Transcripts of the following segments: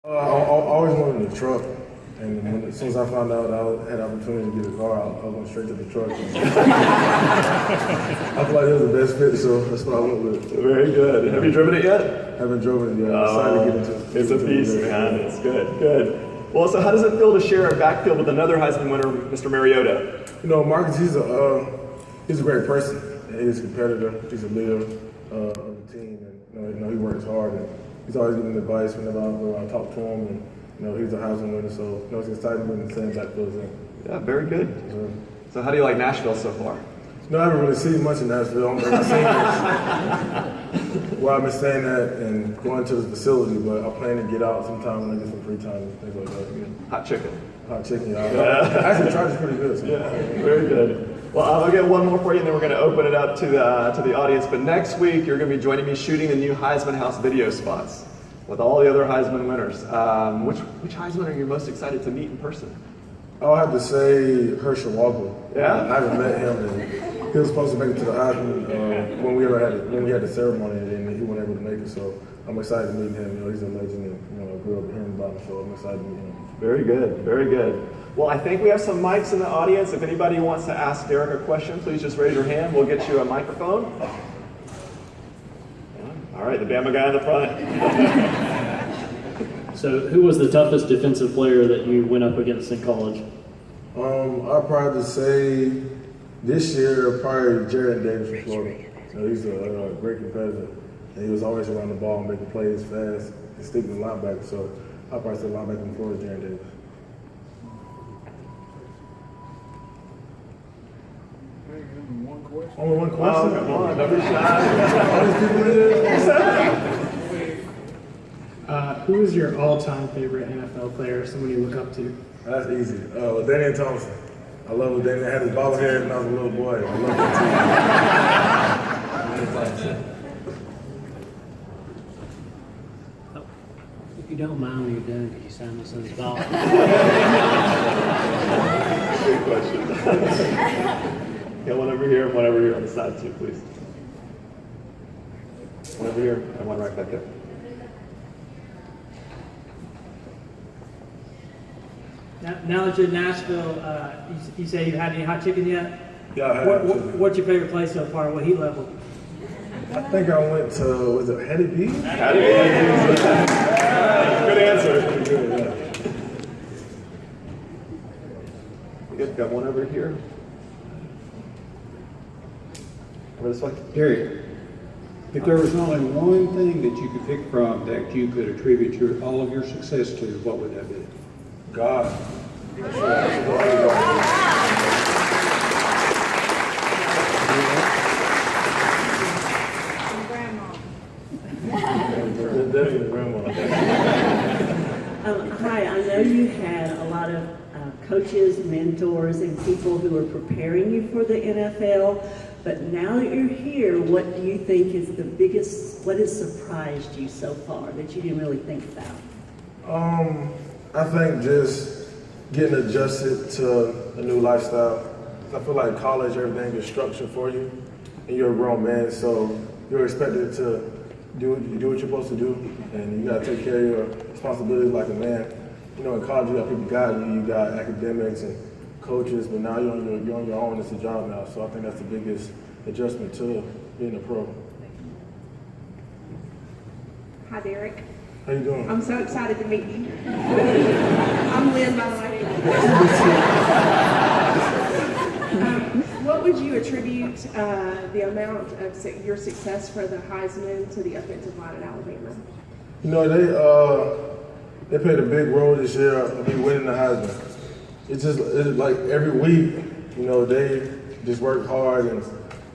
I always wanted a truck, and as soon as I found out I had the opportunity to get a car, I went straight to the truck. I feel like it was the best fit, so that's what I went with. Very good. Have you driven it yet? Haven't driven it yet. I'm excited to get into it. It's a beast, man. It's good, good. Well, so how does it feel to share a backfield with another Heisman winner, Mr. Mariota? You know, Marcus, he's a great person. He's a competitor. He's a leader of the team, and you know he works hard. And he's always giving advice whenever I talk to him, and he's a Heisman winner, so it's exciting to be in the same backfield as him. Yeah, very good. So how do you like Nashville so far? I haven't really seen much in Nashville. I've seen where I've been staying at and going to the facility, but I plan to get out sometime when I get some free time and things like that. Hot chicken. Hot chicken, yeah. Actually, the is pretty good. So. Yeah, very good. Well, I'll get one more for you, and then we're going to open it up to the audience. But next week, you're going to be joining me shooting the new Heisman House video spots with all the other Heisman winners. Which Heisman are you most excited to meet in person? I'll have to say Herschel Walker. Yeah? I haven't met him, and he was supposed to make it to the Heisman when we had the ceremony, and he wasn't able to make it. So I'm excited to meet him. He's a legend, and I grew up hearing about him, so I'm excited to meet him. Very good, very good. Well, I think we have some mics in the audience. If anybody wants to ask Derrick a question, please just raise your hand. We'll get you a microphone. All right, the Bama guy in the front. So who was the toughest defensive player that you went up against in college? I'd probably say this year, probably Jared Davis from Florida. He's a great competitor, and he was always around the ball, making plays fast, and sticking the linebacker. So I'd probably say linebacker from Florida, Jared Davis. Only one question? Oh, come on, don't be shy. Who is your all-time favorite NFL player, someone you look up to? That's easy. LaDainian Thompson. I love LaDainian. I had his bobblehead when I was a little boy. I love that Oh, if you don't mind when you're done, could you sign my son's ball? Good question. Yeah, one over here and one over here on the side too, please. One over here and one right back there. Now that you're in Nashville, you say you had any hot chicken yet? Yeah, I had hot chicken. What's your favorite place so far? What heat level? I think I went to, was it Hattie B? Hattie B. Good answer. Good, got one over here. Over this way. Derrick, if there was only one thing that you could pick from that you could attribute all of your success to, what would that be? God. Definitely grandma. Hi, I know you had a lot of coaches, mentors, and people who are preparing you for the NFL, but now that you're here, what do you think is the biggest, what has surprised you so far that you didn't really think about? I think just getting adjusted to a new lifestyle. I feel like college, everything is structured for you, and you're a grown man, so you're expected to do what you're supposed to do, and you got to take care of your responsibilities like a man. In college, you got people guiding you, you got academics and coaches, but now you're on your own. It's a job now, so I think that's the biggest adjustment to being a pro. Hi, Derrick. How you doing? I'm so excited to meet you. I'm Lynn, by the way. What would you attribute the amount of your success for the Heisman to the offensive line at Alabama? They played a big role this year of me winning the Heisman. It's like every week, they just worked hard and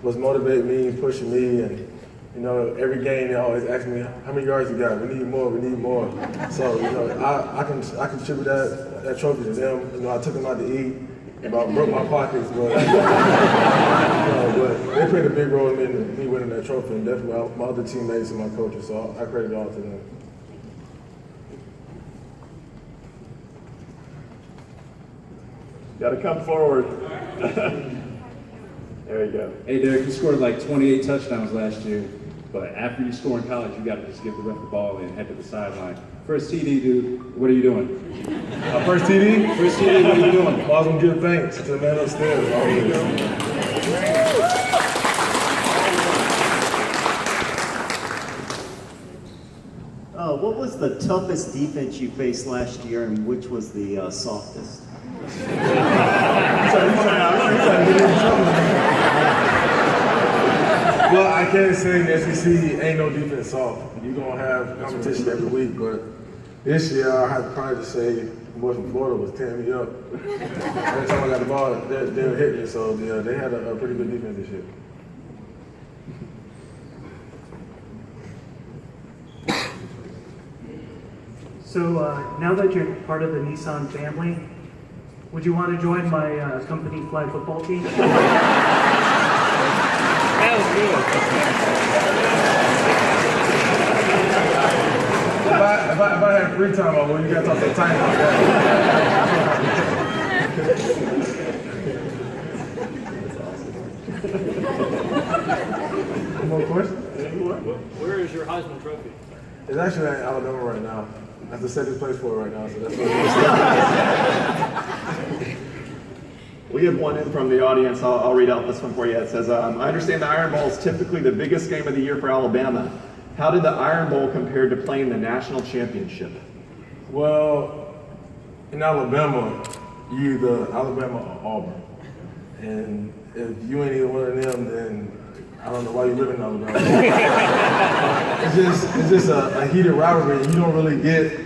was motivating me, pushing me, and every game they always ask me, how many yards you got? We need more, we need more. So, I contribute that trophy to them. I took them out to eat, about broke my pockets, but, but they played a big role in me winning that trophy, and definitely my other teammates and my coaches, so I credit it all to them. Got to come forward. There you go. Hey, Derrick, you scored like 28 touchdowns last year. But after you score in college, you got to just give the ref the ball and head to the sideline. First TD, dude, what are you doing? First TD? First TD, what are you doing? I was gonna give thanks to the man upstairs. What was the toughest defense you faced last year, and which was the softest? Well, I can't say in the SEC ain't no defense soft. You're gonna have competition every week, but this year I have probably to say boys from Florida was tearing me up. Every time I got the ball, they were hitting me. So yeah, they had a pretty good defense this year. So now that you're part of the Nissan family, would you want to join my company flag football team? That was good. If I had free time, I would. You gotta talk to the time about that. More questions? Where is your Heisman Trophy? It's actually in Alabama right now. That's the second place for it right now, so that's what We have one in from the audience. I'll read out this one for you. It says, I understand the Iron Bowl is typically the biggest game of the year for Alabama. How did the Iron Bowl compare to playing the national championship? Well, in Alabama, you either Alabama or Auburn. And if you ain't either one of them, then I don't know why you live in Alabama. it's just a heated rivalry, and you don't really get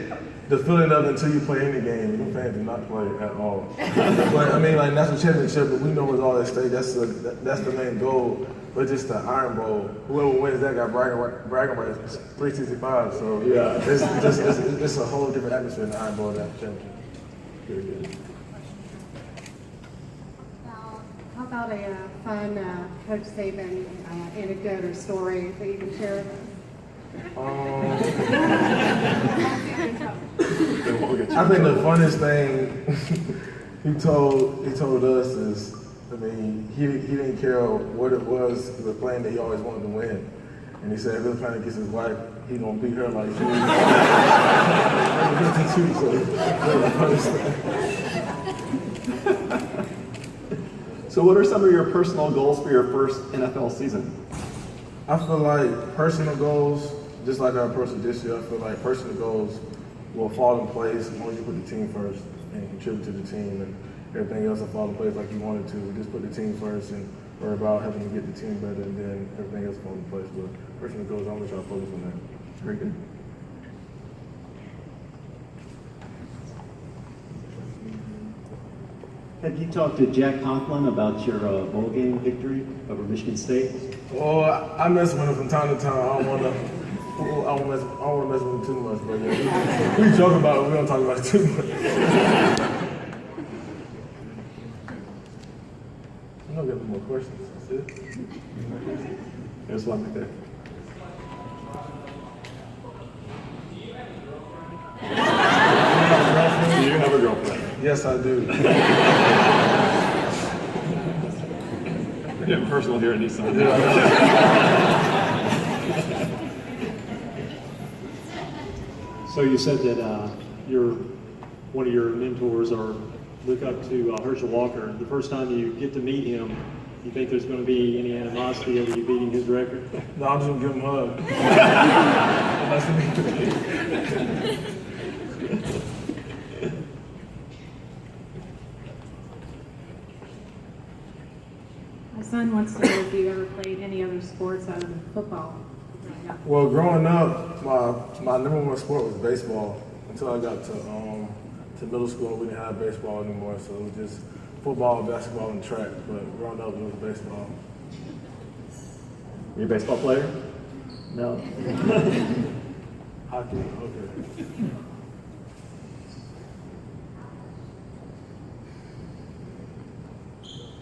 the feeling of it until you play any game. Your fans do not play at all. But I mean, like national championship, but we know what's all at stake. That's the main goal. But just the Iron Bowl, whoever wins that got bragging rights 365. So yeah, it's a whole different atmosphere in the Iron Bowl than the championship. Very good. How about a fun Coach Saban anecdote or story that you can share? I think the funniest thing he told us is, I mean, he didn't care what it was, the playing that he always wanted to win. And he said if he was playing against his wife, he gonna beat her like she was. So that was the funniest thing. So what are some of your personal goals for your first NFL season? I feel like personal goals, just like our approach this year, I feel like personal goals will fall in place as long as you put the team first and contribute to the team, and everything else will fall in place like you wanted to. Just put the team first and worry about having to get the team better, and then everything else will fall in place. But personal goals, I'm gonna try to focus on that. Very good. Have you talked to Jack Conklin about your bowl game victory over Michigan State? Well, I mess with him from time to time. I don't want to mess with him too much, but yeah, we joke about it. We don't talk about it too much. I'm not getting more questions. That's it. There's one right there. Do you have a girlfriend? Yes, I do. We're getting personal here at Nissan. So you said that one of your mentors or look up to Herschel Walker. The first time you get to meet him, you think there's going to be any animosity over you beating his record? No, I'm just gonna give him a hug. My son wants to know if you ever played any other sports other than football. Well, growing up, my number one sport was baseball. Until I got to middle school, we didn't have baseball anymore, so it was just football, basketball, and track. But growing up, it was baseball. You a baseball player? No. Hockey. Okay.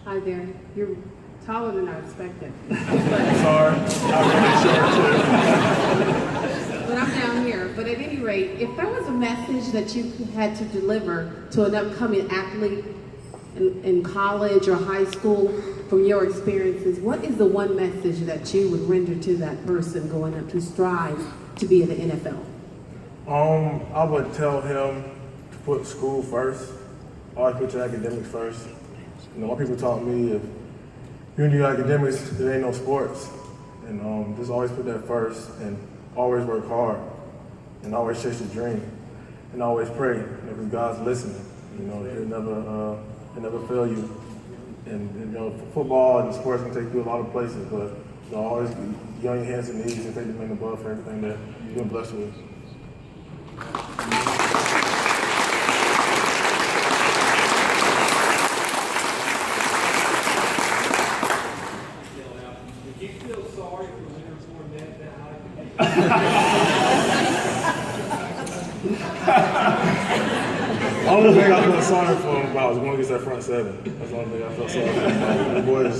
Hi there. You're taller than I expected. Sorry. But I'm down here. But at any rate, if there was a message that you had to deliver to an upcoming athlete, in college or high school, from your experiences, what is the one message that you would render to that person going up to strive to be in the NFL? I would tell him to put school first. Always put your academics first. You know, my people taught me if you do academics, there ain't no sports. And just always put that first and always work hard and always chase your dream and always pray, because God's listening. You know, he'll never fail you. And you know, football and sports can take you a lot of places, but you know, always get on your hands and knees and thank the man above for everything that you've been blessed with. Do you feel sorry for winners more than The only thing I felt sorry for him about was going against that front seven. That's the only thing I felt sorry for him about.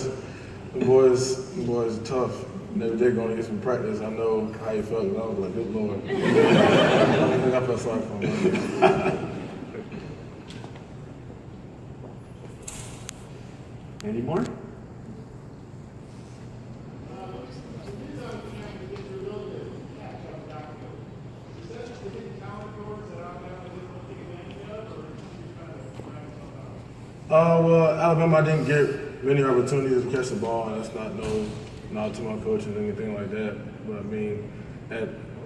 The boys are tough. And every day going against him in practice, I know how he felt, and I was like, good Lord. That's the only thing I felt sorry for him. Any more? Well, Alabama, I didn't get many opportunities to catch the ball, and that's not to my coaches or anything like that. But I mean,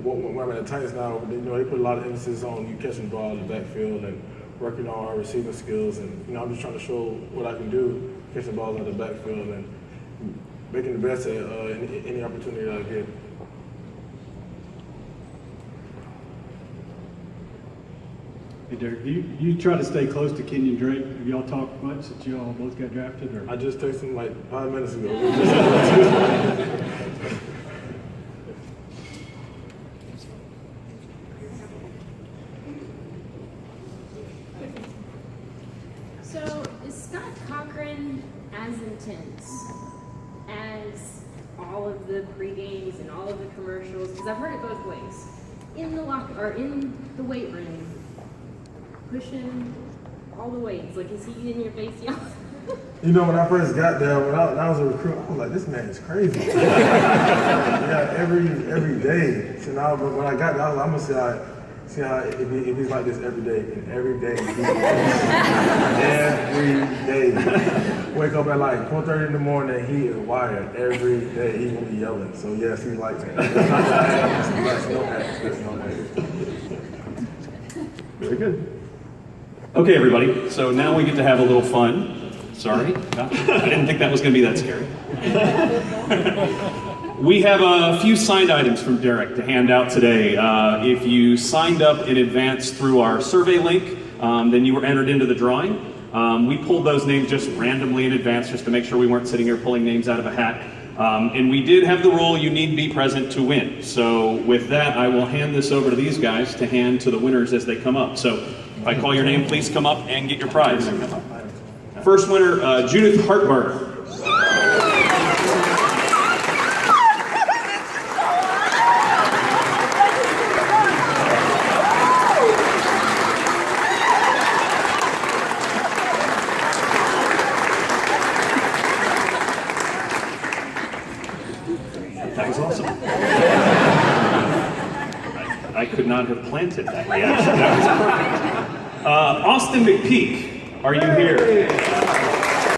when I'm at the Titans now, you know, they put a lot of emphasis on you catching the ball in the backfield and working on our receiving skills. And you know, I'm just trying to show what I can do, catching balls in the backfield and making the best at any opportunity that I get. Hey Derrick, you try to stay close to Kenyon Drake. Have y'all talked much since you all both got drafted? Or? I just texted him like 5 minutes ago. So is Scott Cochran as intense as all of the pre-games and all of the commercials? Because I've heard it both ways. In the locker or in the weight room, pushing all the weights. Like, is he in your face yelling? You know, when I first got there, when I was a recruit, I was like, this man is crazy. Yeah, every day. So now, but when I got there, I was like, I'm gonna see how if he's like this every day, and every day, every day. Wake up at like 4:30 in the morning, he is wired every day. He gonna be yelling. So yes, he likes it. That's no act. Very good. Okay, everybody, so now we get to have a little fun. Sorry, I didn't think that was going to be that scary. We have a few signed items from Derrick to hand out today. If you signed up in advance through our survey link, then you were entered into the drawing. We pulled those names just randomly in advance just to make sure we weren't sitting here pulling names out of a hat. And we did have the rule, you need to be present to win. So with that, I will hand this over to these guys to hand to the winners as they come up. So if I call your name, please come up and get your prize. First winner, Judith Hartbarger. That was awesome. I could not have planted that reaction. That was perfect. Austin McPeak, are you here?